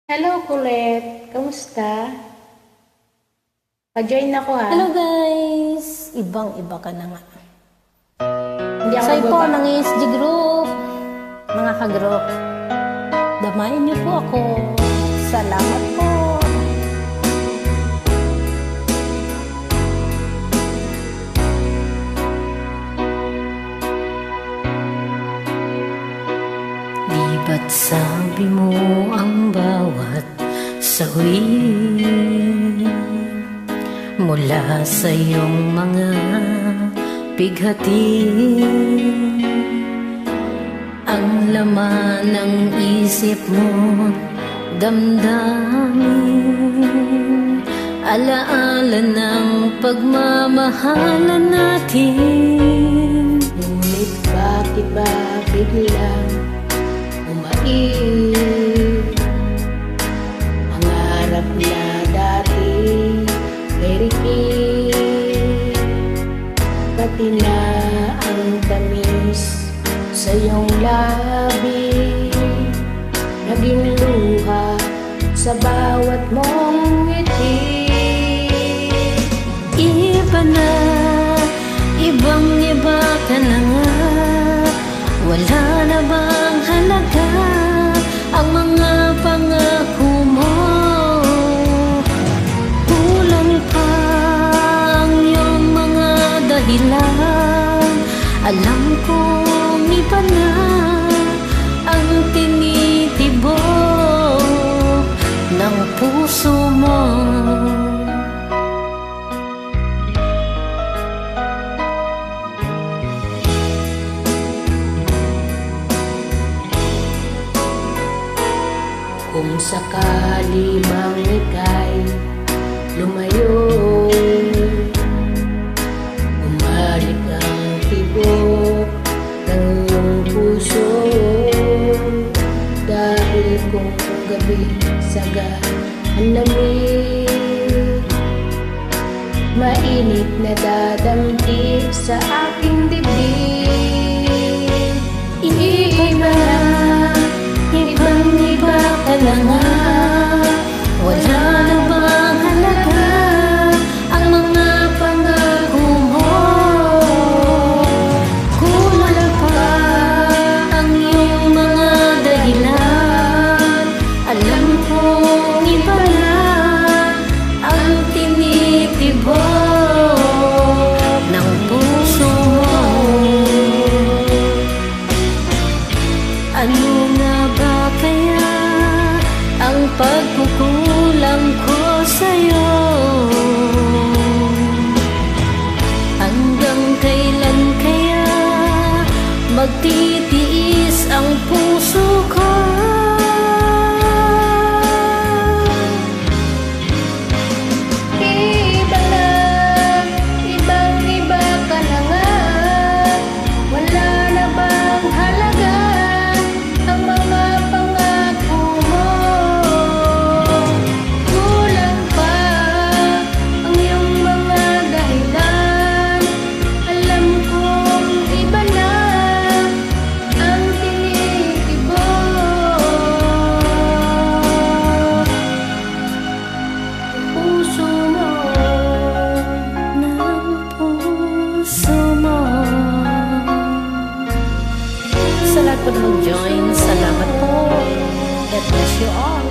Hello, Colette. Kamusta? Pa-join ako ha. Hello guys! Ibang-iba ka na nga. Hindi ako Say po baba. ng ESG Group. Mga ka-group, damayin niyo po ako. Salamat po. Di ba't sabi mo ang bawat sawi mula sa iyong mga bighati, ang laman ng isip mo, damdamin, alaala ng pagmamahalan natin. Ngunit bakit ba biglang umait? Pangarap na dati may rikit, pati na ang tamis sa iyong labi, naging luha sa bawat mong ngiti. Iba na, ibang-iba ka na nga. Wala na bang halaga ang mga pangako mo? Kulang pa ang iyong mga dahilan. Alam kong iba na ang tinitibok ng puso mo. Kung sakali mang ika'y lumayo, bumalik ang tibok ng iyong puso. Dahil kung gabi saga ang lamig, mainit na dadampi sa aking dibdib. Iba na, ibang-iba ka na nga. Wala na bang halaga ang mga pangako mo? Kulang pa ang iyong mga dahilan. Alam kong iba na ang tinitibok ng puso mo. Ano nga ba kaya ang pagkukulang ko sa'yo? Hanggang kailan kaya magtitiis ang puso ko? Iba na, ibang-iba ka na nga. Wala na bang halaga ang mga pangako mo? Kulang pa ang iyong mga dahilan. Alam kong iba na ang tinitibok ng puso mo. Ng puso mo. Sa lahat po na mag-join, salamat po. God bless you all.